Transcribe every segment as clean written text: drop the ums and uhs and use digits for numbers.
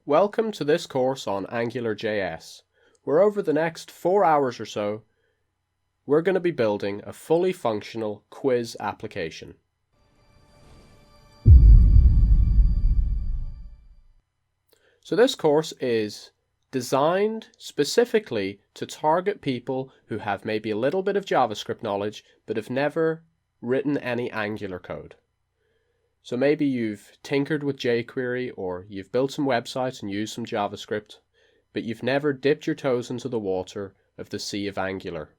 Welcome to this course on AngularJS, where over the next 4 hours or so, we're going to be building a fully functional quiz application. So this course is designed specifically to target people who have maybe a little bit of JavaScript knowledge, but have never written any Angular code. So maybe you've tinkered with jQuery or you've built some websites and used some JavaScript, but you've never dipped your toes into the water of the sea of Angular.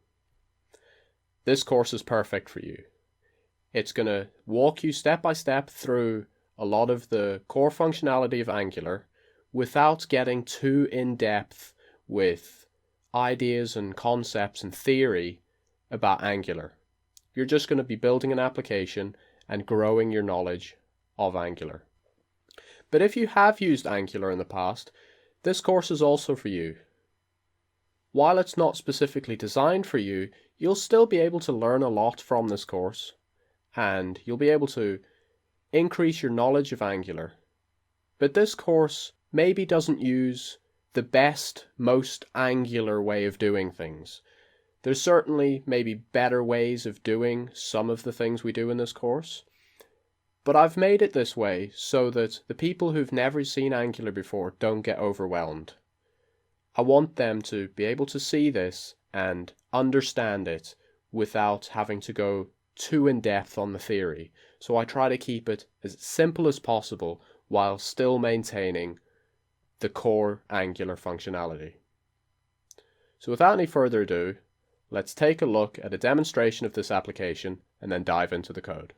This course is perfect for you. It's going to walk you step by step through a lot of the core functionality of Angular without getting too in-depth with ideas and concepts and theory about Angular. You're just going to be building an application and growing your knowledge of Angular. But if you have used Angular in the past, this course is also for you. While it's not specifically designed for you, you'll still be able to learn a lot from this course, and you'll be able to increase your knowledge of Angular. But this course maybe doesn't use the best, most Angular way of doing things. There's certainly maybe better ways of doing some of the things we do in this course, but I've made it this way so that the people who've never seen Angular before don't get overwhelmed. I want them to be able to see this and understand it without having to go too in depth on the theory. So I try to keep it as simple as possible while still maintaining the core Angular functionality. So without any further ado, let's take a look at a demonstration of this application and then dive into the code.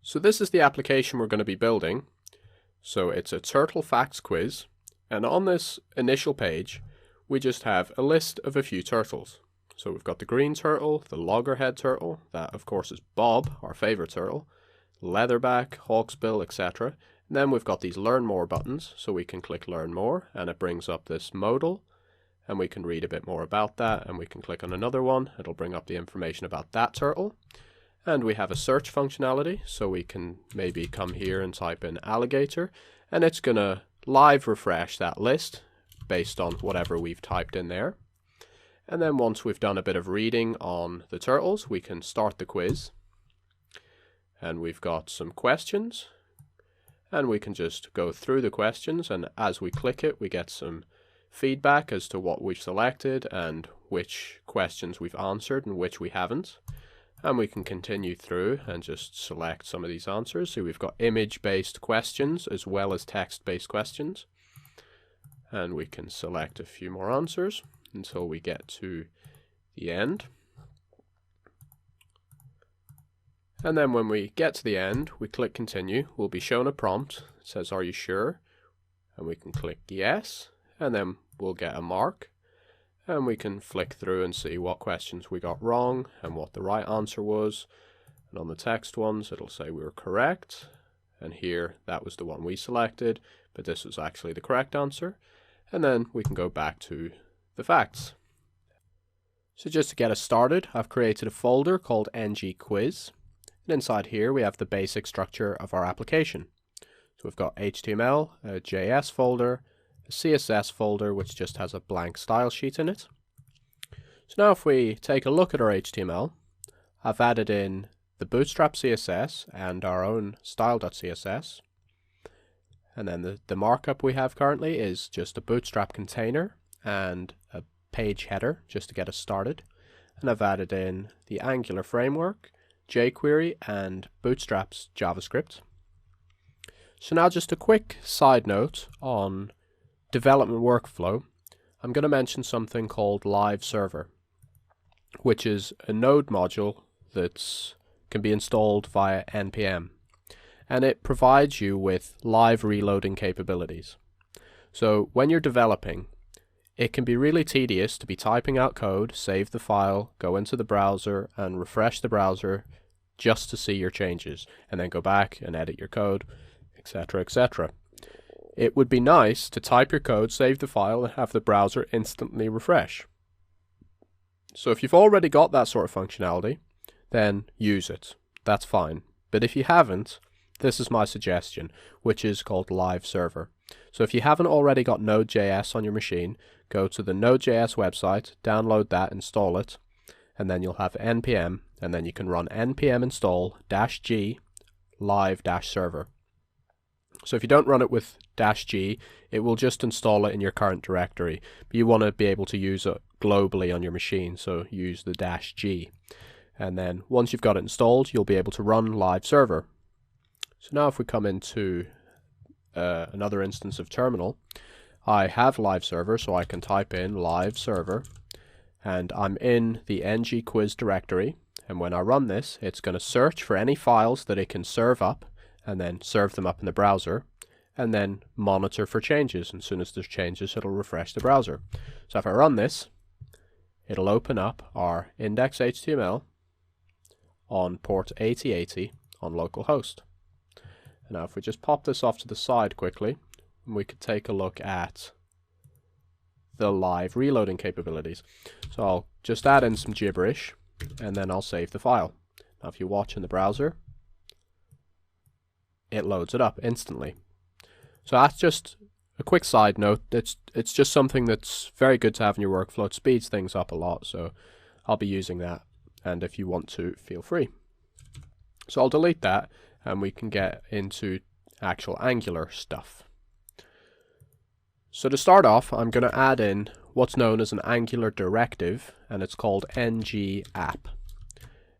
So this is the application we're going to be building. So it's a turtle facts quiz, and on this initial page we just have a list of a few turtles. So we've got the green turtle, the loggerhead turtle, that of course is Bob, our favorite turtle, leatherback, hawksbill, etc. And then we've got these learn more buttons, so we can click learn more and it brings up this modal, and we can read a bit more about that, and we can click on another one, it'll bring up the information about that turtle. And we have a search functionality, so we can maybe come here and type in alligator, and it's going to live refresh that list based on whatever we've typed in there. And then once we've done a bit of reading on the turtles, we can start the quiz. And we've got some questions, and we can just go through the questions, and as we click it, we get some feedback as to what we've selected and which questions we've answered and which we haven't. And we can continue through and just select some of these answers. So we've got image-based questions as well as text-based questions. And we can select a few more answers until we get to the end. And then when we get to the end, we click continue. We'll be shown a prompt. It says, "Are you sure?" And we can click yes. And then we'll get a mark. And we can flick through and see what questions we got wrong and what the right answer was. And on the text ones, it'll say we were correct. And here, that was the one we selected, but this was actually the correct answer. And then we can go back to the facts. So just to get us started, I've created a folder called ngquiz. And inside here, we have the basic structure of our application. So we've got HTML, a JS folder, a CSS folder which just has a blank style sheet in it. So now if we take a look at our HTML, I've added in the Bootstrap CSS and our own style.css. And then the markup we have currently is just a Bootstrap container and a page header just to get us started. And I've added in the Angular framework, jQuery and Bootstrap's JavaScript. So now just a quick side note on development workflow. I'm going to mention something called Live Server, which is a node module that can be installed via npm, and it provides you with live reloading capabilities. So when you're developing, it can be really tedious to be typing out code, save the file, go into the browser and refresh the browser just to see your changes, and then go back and edit your code, etc., etc. It would be nice to type your code, save the file, and have the browser instantly refresh. So if you've already got that sort of functionality, then use it. That's fine. But if you haven't, this is my suggestion, which is called Live Server. So if you haven't already got Node.js on your machine, go to the Node.js website, download that, install it, and then you'll have npm, and then you can run npm install -g live-server. So if you don't run it with -g, it will just install it in your current directory, but you want to be able to use it globally on your machine, so use the -g. And then once you've got it installed, you'll be able to run live server. So now if we come into another instance of terminal, I have live server, so I can type in live server, and I'm in the ngquiz directory, and when I run this, it's going to search for any files that it can serve up, and then serve them up in the browser, and then monitor for changes. And as soon as there's changes, it'll refresh the browser. So if I run this, it'll open up our index.html on port 8080 on localhost. And now if we just pop this off to the side quickly, we could take a look at the live reloading capabilities. So I'll just add in some gibberish, and then I'll save the file. Now if you watch in the browser, it loads it up instantly. So that's just a quick side note. It's just something that's very good to have in your workflow. It speeds things up a lot, so I'll be using that, and if you want to, feel free. So I'll delete that, and we can get into actual Angular stuff. So to start off, I'm going to add in what's known as an Angular directive, and it's called ng-app.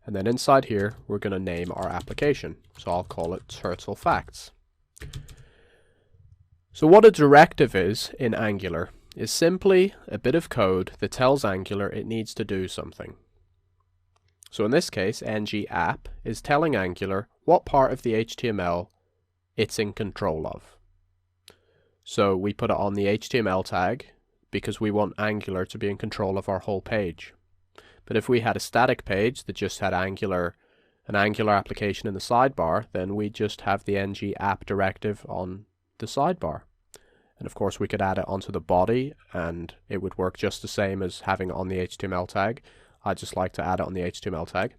And then inside here, we're going to name our application. So I'll call it Turtle Facts. So what a directive is in Angular is simply a bit of code that tells Angular it needs to do something. So in this case, ng-app is telling Angular what part of the HTML it's in control of. So we put it on the HTML tag because we want Angular to be in control of our whole page. But if we had a static page that just had an Angular application in the sidebar, then we just have the ng-app directive on the sidebar. And of course we could add it onto the body, and it would work just the same as having it on the HTML tag. I just like to add it on the HTML tag.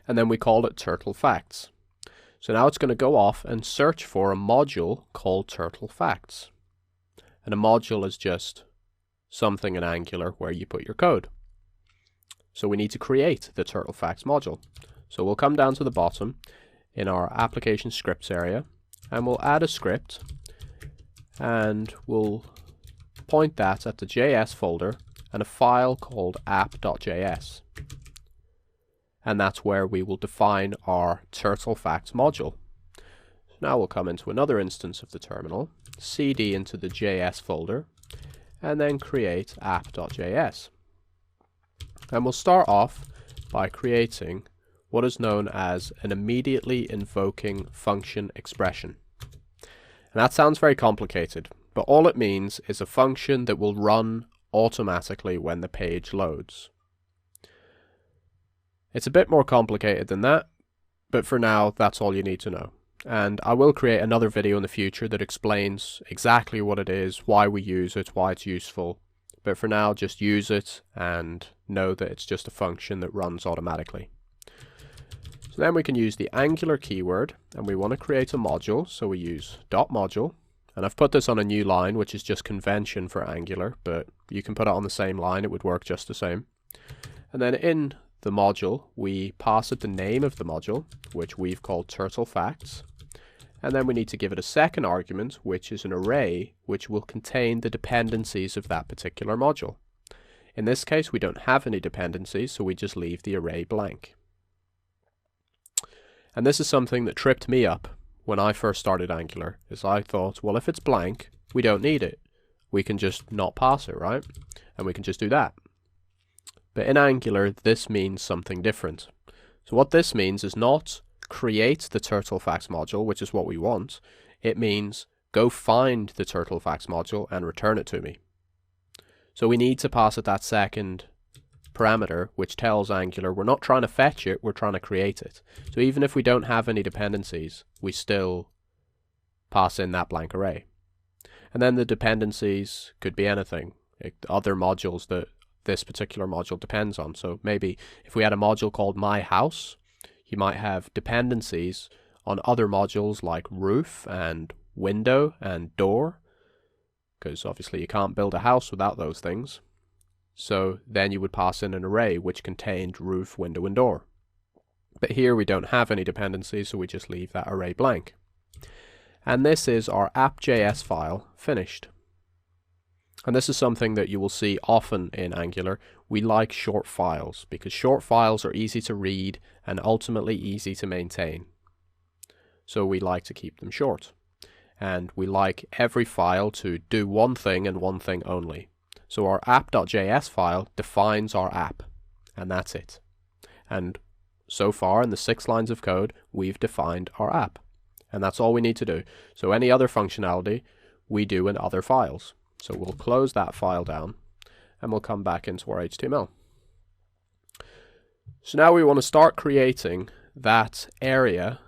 And then we called it Turtle Facts. So now it's going to go off and search for a module called Turtle Facts. And a module is just something in Angular where you put your code. So we need to create the Turtle Facts module. So we'll come down to the bottom in our application scripts area, and we'll add a script, and we'll point that at the JS folder and a file called app.js. And that's where we will define our Turtle Facts module. So now we'll come into another instance of the terminal, cd into the JS folder, and then create app.js. And we'll start off by creating what is known as an immediately invoking function expression. And that sounds very complicated, but all it means is a function that will run automatically when the page loads. It's a bit more complicated than that, but for now that's all you need to know. And I will create another video in the future that explains exactly what it is, why we use it, why it's useful. But for now, just use it and know that it's just a function that runs automatically. So then we can use the Angular keyword, and we want to create a module, so we use .module. And I've put this on a new line, which is just convention for Angular, but you can put it on the same line, it would work just the same. And then in the module, we pass it the name of the module, which we've called Turtle Facts. And then we need to give it a second argument, which is an array, which will contain the dependencies of that particular module. In this case, we don't have any dependencies, so we just leave the array blank. And this is something that tripped me up when I first started Angular, is I thought, well, if it's blank, we don't need it. We can just not pass it, right? And we can just do that. But in Angular, this means something different. So what this means is not create the Turtle Facts module, which is what we want. It means go find the Turtle Facts module and return it to me. So we need to pass it that second parameter, which tells Angular we're not trying to fetch it, we're trying to create it. So even if we don't have any dependencies, we still pass in that blank array. And then the dependencies could be anything, like other modules that this particular module depends on. So maybe if we had a module called My House, you might have dependencies on other modules like roof and window and door, because obviously you can't build a house without those things. So then you would pass in an array which contained roof, window, and door. But here we don't have any dependencies, so we just leave that array blank. And this is our app.js file finished. And this is something that you will see often in Angular. We like short files because short files are easy to read and ultimately easy to maintain. So we like to keep them short. And we like every file to do one thing and one thing only. So our app.js file defines our app, and that's it. And so far in the 6 lines of code, we've defined our app. And that's all we need to do. So any other functionality we do in other files. So we'll close that file down and we'll come back into our HTML. So now we want to start creating that area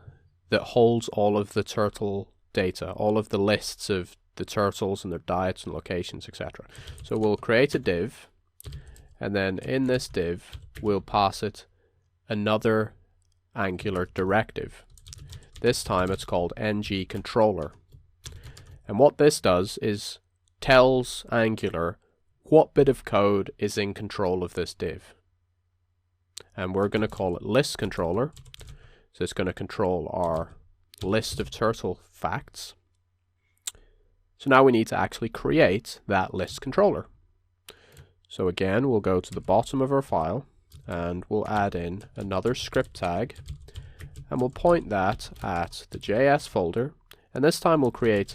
that holds all of the turtle data, all of the lists of the turtles and their diets and locations, etc. So we'll create a div, and then in this div we'll pass it another Angular directive. This time it's called ng-controller. And what this does is tells Angular what bit of code is in control of this div. And we're going to call it list controller. So it's going to control our list of turtle facts. So now we need to actually create that list controller. So again, we'll go to the bottom of our file and we'll add in another script tag, and we'll point that at the JS folder, and this time we'll create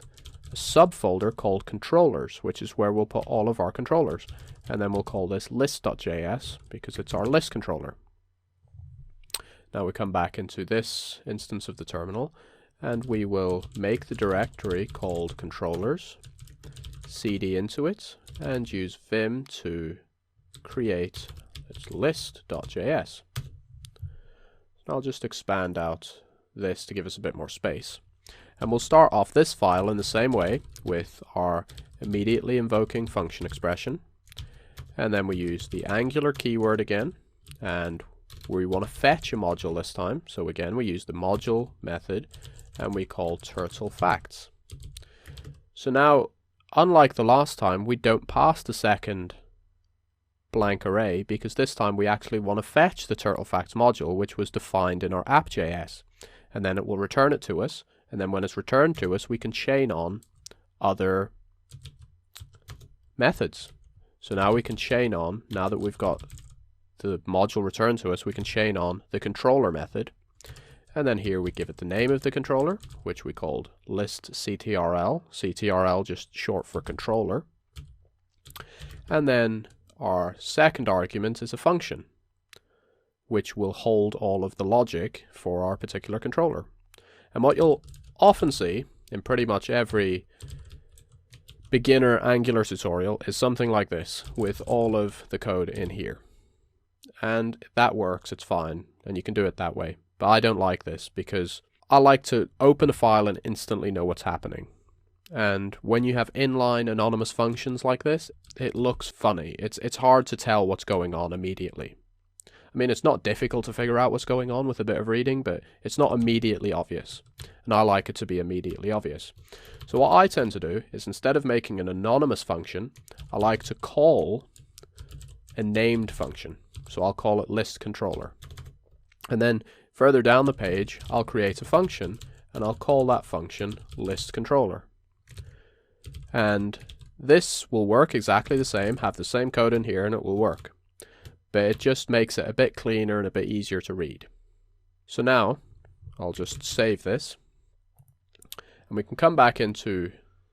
a subfolder called controllers, which is where we'll put all of our controllers, and then we'll call this list.js because it's our list controller. Now we come back into this instance of the terminal, and we will make the directory called controllers, cd into it, and use vim to create its list.js. I'll just expand out this to give us a bit more space. And we'll start off this file in the same way with our immediately invoking function expression. And then we use the Angular keyword again, and we want to fetch a module this time. So again, we use the module method and we call turtle facts. So now, unlike the last time, we don't pass the second blank array because this time we actually want to fetch the turtle facts module, which was defined in our app.js, and then it will return it to us. And then when it's returned to us, we can chain on other methods. So now we can chain on, now that we've got the module returned to us, we can chain on the controller method. And then here we give it the name of the controller, which we called list.ctrl. CTRL just short for controller. And then our second argument is a function, which will hold all of the logic for our particular controller. And what you'll often see in pretty much every beginner Angular tutorial is something like this, with all of the code in here. And that works, it's fine, and you can do it that way. But I don't like this because I like to open a file and instantly know what's happening. And when you have inline anonymous functions like this, it looks funny. It's hard to tell what's going on immediately. I mean, it's not difficult to figure out what's going on with a bit of reading, but it's not immediately obvious. And I like it to be immediately obvious. So what I tend to do is, instead of making an anonymous function, I like to call a named function. So I'll call it list controller. And then further down the page, I'll create a function, and I'll call that function list controller. And this will work exactly the same, have the same code in here, and it will work. But it just makes it a bit cleaner and a bit easier to read. So now, I'll just save this. And we can come back into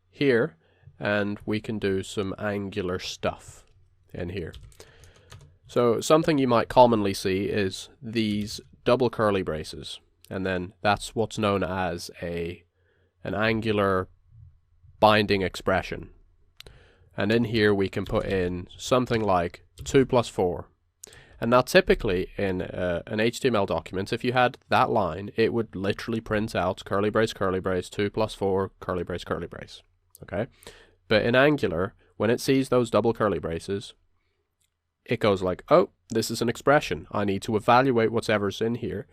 here, and we can do some Angular stuff in here. So something you might commonly see is these double curly braces. And then that's what's known as an Angular binding expression. And in here we can put in something like 2 plus 4. And now typically in an HTML document, if you had that line, it would literally print out curly brace, 2 plus 4, curly brace. Okay? But in Angular, when it sees those double curly braces, it goes like, oh, this is an expression. I need to evaluate whatever's in here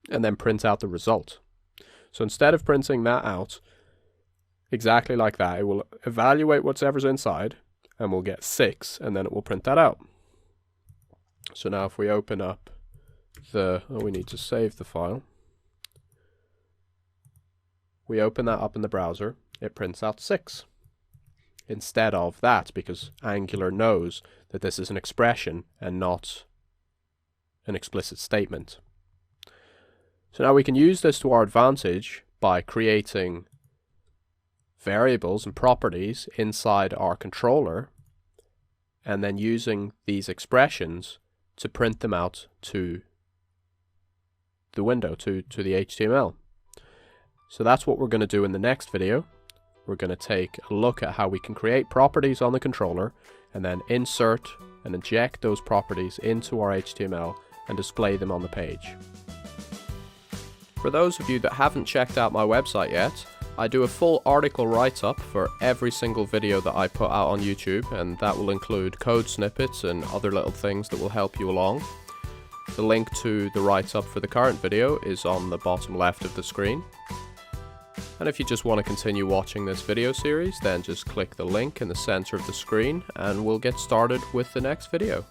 and then print out the result. So instead of printing that out, exactly like that. It will evaluate whatever's inside, and we'll get 6, and then it will print that out. So now if we open up we need to save the file. We open that up in the browser, it prints out 6. Instead of that, because Angular knows that this is an expression and not an explicit statement. So now we can use this to our advantage by creating variables and properties inside our controller, and then using these expressions to print them out to the window, to the HTML. So that's what we're going to do in the next video. We're going to take a look at how we can create properties on the controller and then insert and inject those properties into our HTML and display them on the page. For those of you that haven't checked out my website yet, I do a full article write-up for every single video that I put out on YouTube, and that will include code snippets and other little things that will help you along. The link to the write-up for the current video is on the bottom left of the screen. And if you just want to continue watching this video series, then just click the link in the center of the screen and we'll get started with the next video.